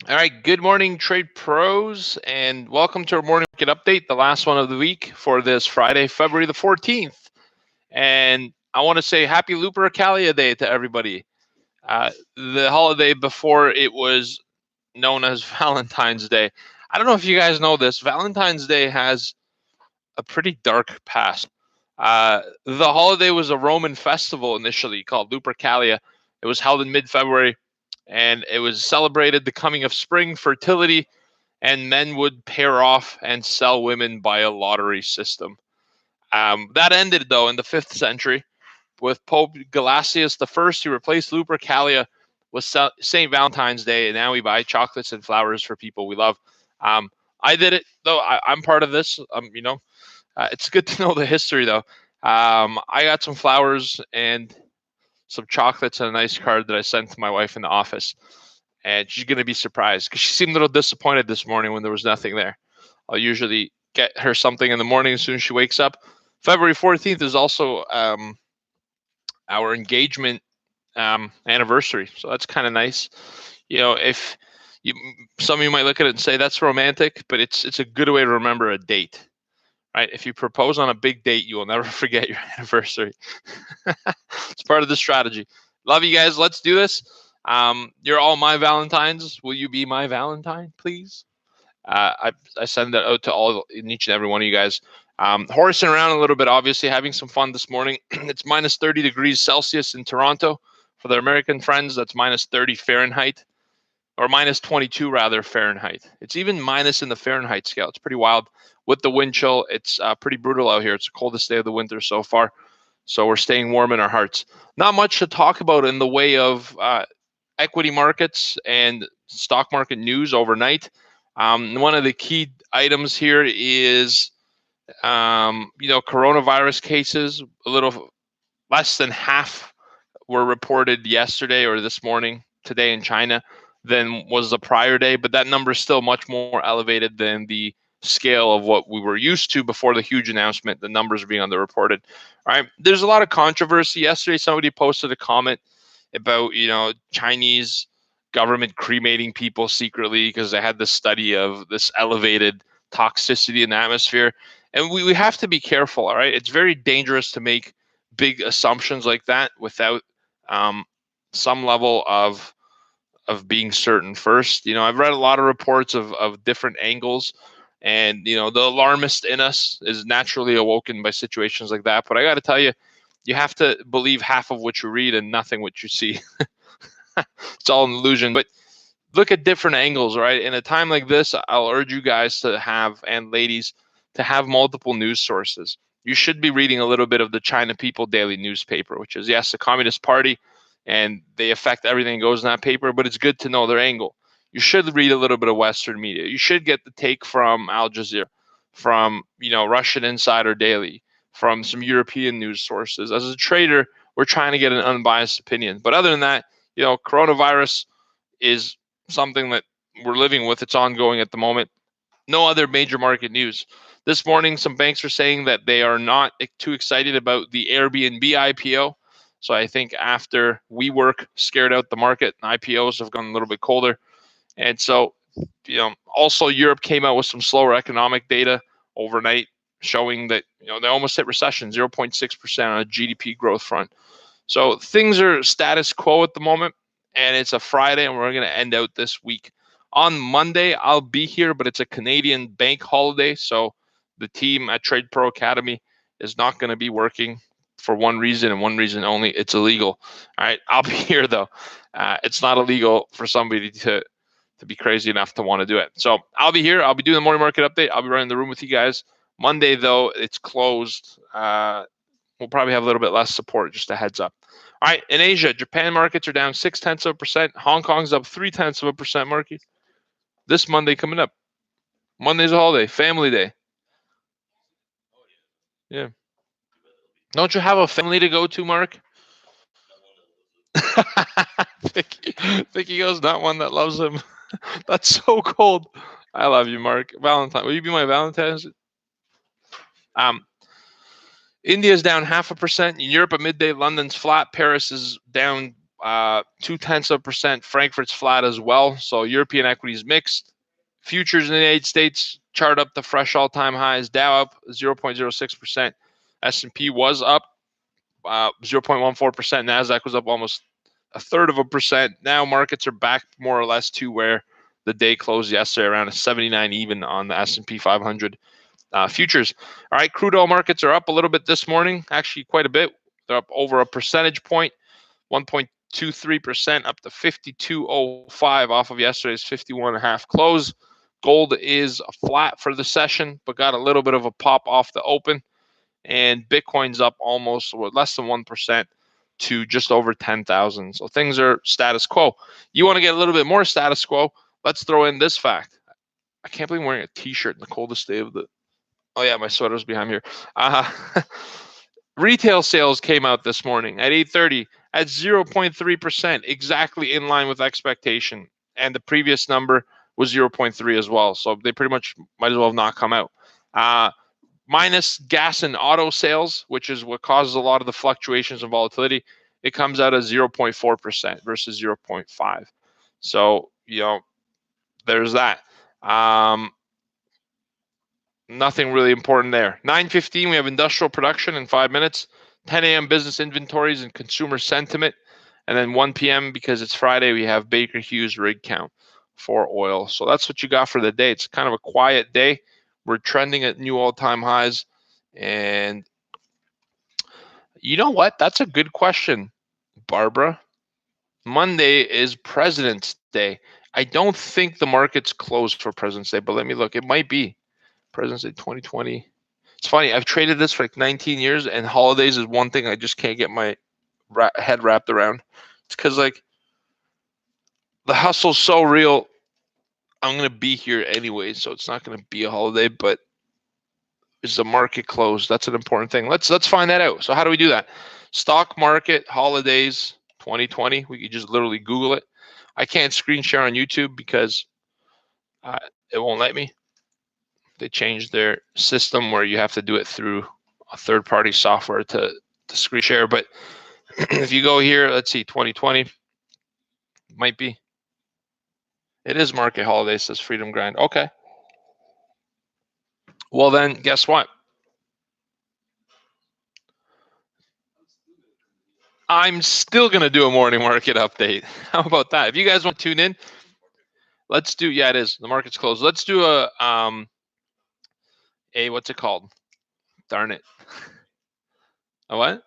All right, good morning, trade pros, and welcome to our morning market update, the last one of the week for this Friday, February the 14th. And I want to say happy Lupercalia Day to everybody. The holiday before it was known as Valentine's Day. I don't know if you guys know this. Valentine's Day has a pretty dark past. The holiday was a Roman festival initially called Lupercalia. It was held in mid-February, and it was celebrated the coming of spring, fertility, and men would pair off and sell women by a lottery system. That ended, though, in the 5th century with Pope Gelasius I, who replaced Lupercalia with St. Valentine's Day, and now we buy chocolates and flowers for people we love. Um, I did it, though. I'm part of this. It's good to know the history, though. I got some flowers and some chocolates and a nice card that I sent to my wife in the office. And she's going to be surprised because she seemed a little disappointed this morning when there was nothing there. I'll usually get her something in the morning as soon as she wakes up. February 14th is also our engagement anniversary, so that's kind of nice. If you, some of you might look at it and say that's romantic, but it's a good way to remember a date, right? If you propose on a big date, you will never forget your anniversary. It's part of the strategy. Love you guys. Let's do this. You're all my Valentines. Will you be my Valentine, please? I send that out to all in each and every one of you guys. Horsing around a little bit, obviously having some fun this morning. It's minus 30 degrees Celsius in Toronto. For the American friends, that's minus 30 Fahrenheit, or minus 22 rather Fahrenheit. It's even minus in the Fahrenheit scale. It's pretty wild. With the wind chill, it's pretty brutal out here. It's the coldest day of the winter so far. So we're staying warm in our hearts. Not much to talk about in the way of equity markets and stock market news overnight. One of the key items here is, coronavirus cases. A little less than half were reported yesterday or this morning, today in China, than was the prior day. But that number is still much more elevated than the scale of what we were used to before the huge announcement. The numbers are being underreported. All right. There's a lot of controversy. Yesterday, somebody posted a comment about, Chinese government cremating people secretly because they had this study of this elevated toxicity in the atmosphere. And we have to be careful, all right? It's very dangerous to make big assumptions like that without some level of being certain first. I've read a lot of reports of different angles, and the alarmist in us is naturally awoken by situations like that. But I got to tell you, you have to believe half of what you read and nothing what you see. It's all an illusion. But look at different angles, right? In a time like this, I'll urge you guys to have, and ladies, to have multiple news sources. You should be reading a little bit of the China People Daily newspaper, which is, yes, the Communist Party, and they affect everything that goes in that paper, but it's good to know their angle. You should read a little bit of Western media. You should get the take from Al Jazeera, from, Russian Insider Daily, from some European news sources. As a trader, we're trying to get an unbiased opinion. But other than that, coronavirus is something that we're living with. It's ongoing at the moment. No other major market news. This morning, some banks are saying that they are not too excited about the Airbnb IPO. So I think after WeWork scared out the market, IPOs have gone a little bit colder. And so, also Europe came out with some slower economic data overnight showing that, they almost hit recession, 0.6% on a GDP growth front. So things are status quo at the moment, and it's a Friday, and we're going to end out this week. On Monday, I'll be here, but it's a Canadian bank holiday, so the team at TRADEPRO Academy is not going to be working for one reason and one reason only. It's illegal. All right, I'll be here, though. It's not illegal for somebody to be crazy enough to want to do it. So I'll be here. I'll be doing the morning market update. I'll be running the room with you guys. Monday, though, it's closed. We'll probably have a little bit less support, just a heads up. All right, in Asia, Japan markets are down 0.6%. Hong Kong's up 0.3%. Market this Monday coming up. Monday's a holiday, family day. Yeah. Don't you have a family to go to, Mark? Vicky goes, not one that loves him. That's so cold. I love you, Mark. Valentine. Will you be my Valentine's? India's down 0.5%. In Europe, at midday, London's flat. Paris is down 0.2%. Frankfurt's flat as well. So European equities mixed. Futures in the United States chart up to fresh all-time highs. Dow up 0.06%. S&P was up 0.14%. Nasdaq was up almost 1/3%. Now markets are back more or less to where the day closed yesterday, around a 79 even on the S&P 500 futures. All right, crude oil markets are up a little bit this morning, actually quite a bit. They're up over a percentage point, 1.23%, up to 52.05 off of yesterday's 51.5 close. Gold is flat for the session, but got a little bit of a pop off the open. And Bitcoin's up almost less than 1% to just over 10,000. So things are status quo. You want to get a little bit more status quo? Let's throw in this fact. I can't believe I'm wearing a t-shirt in the coldest day of the... Oh yeah, my sweater's behind here. Retail sales came out this morning at 8:30 at 0.3%, exactly in line with expectation. And the previous number was 0.3 as well. So they pretty much might as well have not come out. Minus gas and auto sales, which is what causes a lot of the fluctuations and volatility, it comes out at 0.4% versus 0.5. So, there's that. Nothing really important there. 9:15, we have industrial production in 5 minutes. 10 a.m. business inventories and consumer sentiment. And then 1 p.m., because it's Friday, we have Baker Hughes rig count for oil. So that's what you got for the day. It's kind of a quiet day. We're trending at new all-time highs. And you know what? That's a good question, Barbara. Monday is President's Day. I don't think the market's closed for President's Day, but let me look. It might be President's Day 2020. It's funny. I've traded this for like 19 years, and holidays is one thing I just can't get my head wrapped around. It's because the hustle's so real. I'm going to be here anyway, so it's not going to be a holiday, but is the market closed? That's an important thing. Let's find that out. So how do we do that? Stock market holidays 2020. We could just literally Google it. I can't screen share on YouTube because it won't let me. They changed their system where you have to do it through a third-party software to screen share. But if you go here, let's see, 2020 might be. It is market holiday, says Freedom Grind. Okay. Well, then guess what? I'm still going to do a morning market update. How about that? If you guys want to tune in, let's do, yeah, it is. The market's closed. Let's do a what's it called? Darn it. A what?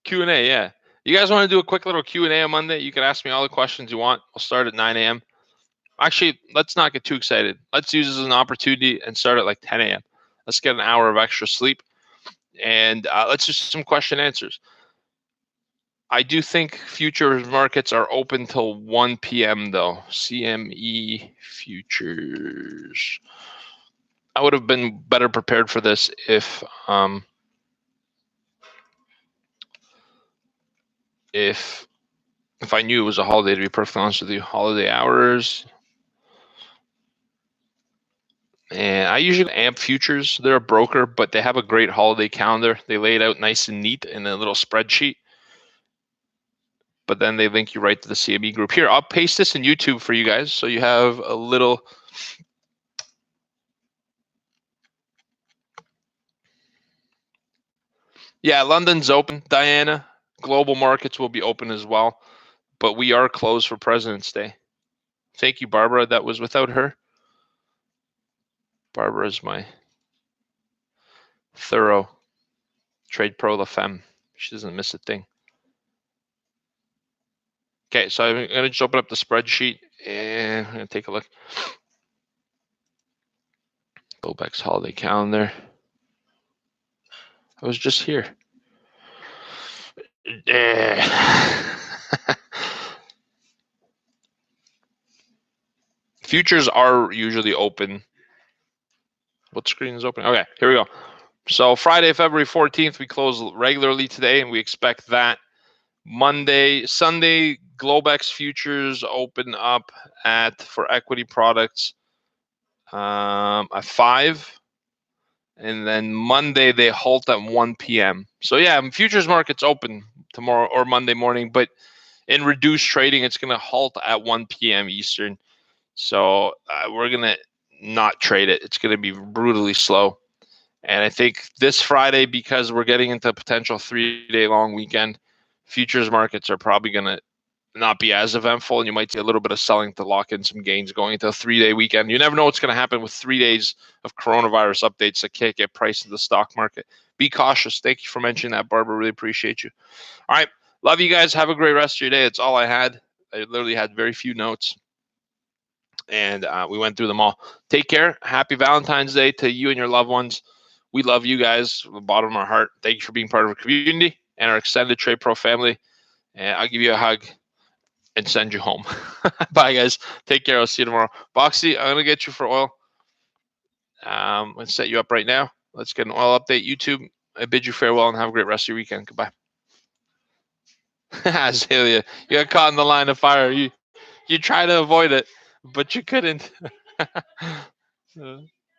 Q&A, yeah. You guys want to do a quick little Q&A on Monday? You can ask me all the questions you want. We'll start at 9 a.m. Actually, let's not get too excited. Let's use this as an opportunity and start at like 10 a.m. Let's get an hour of extra sleep. And let's just some question answers. I do think futures markets are open till 1 p.m. though. CME futures. I would have been better prepared for this if I knew it was a holiday, to be perfectly honest with you. Holiday hours. And I usually AMP Futures. They're a broker, but they have a great holiday calendar. They lay it out nice and neat in a little spreadsheet. But then they link you right to the CME group. Here, I'll paste this in YouTube for you guys so you have a little. Yeah, London's open, Diana. Global markets will be open as well. But we are closed for President's Day. Thank you, Barbara. That was without her. Barbara is my thorough TRADEPRO La Femme. She doesn't miss a thing. Okay, so I'm going to just open up the spreadsheet and I'm going to take a look. Globex holiday calendar. I was just here. Futures are usually open. What screen is open? Okay, here we go. So Friday, February 14th, we close regularly today, and we expect that. Sunday, Globex futures open up for equity products at 5. And then Monday, they halt at 1 p.m. So yeah, futures market's open tomorrow or Monday morning, but in reduced trading. It's going to halt at 1 p.m. Eastern. So we're going to not trade it. It's going to be brutally slow. And I think this Friday, because we're getting into a potential 3-day long weekend, futures markets are probably going to not be as eventful, and you might see a little bit of selling to lock in some gains going into a 3-day weekend. You never know what's going to happen with 3 days of coronavirus updates that can't get priced in the stock market. Be cautious. Thank you for mentioning that, Barbara. Really appreciate you. All right. Love you guys. Have a great rest of your day. That's all I had. I literally had very few notes, and we went through them all. Take care. Happy Valentine's Day to you and your loved ones. We love you guys from the bottom of our heart. Thank you for being part of our community and our extended TRADEPRO family. And I'll give you a hug and send you home. Bye, guys. Take care. I'll see you tomorrow. Boxy, I'm going to get you for oil. Let's set you up right now. Let's get an oil update. YouTube, I bid you farewell and have a great rest of your weekend. Goodbye. Azalea, you got caught in the line of fire. You tried to avoid it, but you couldn't.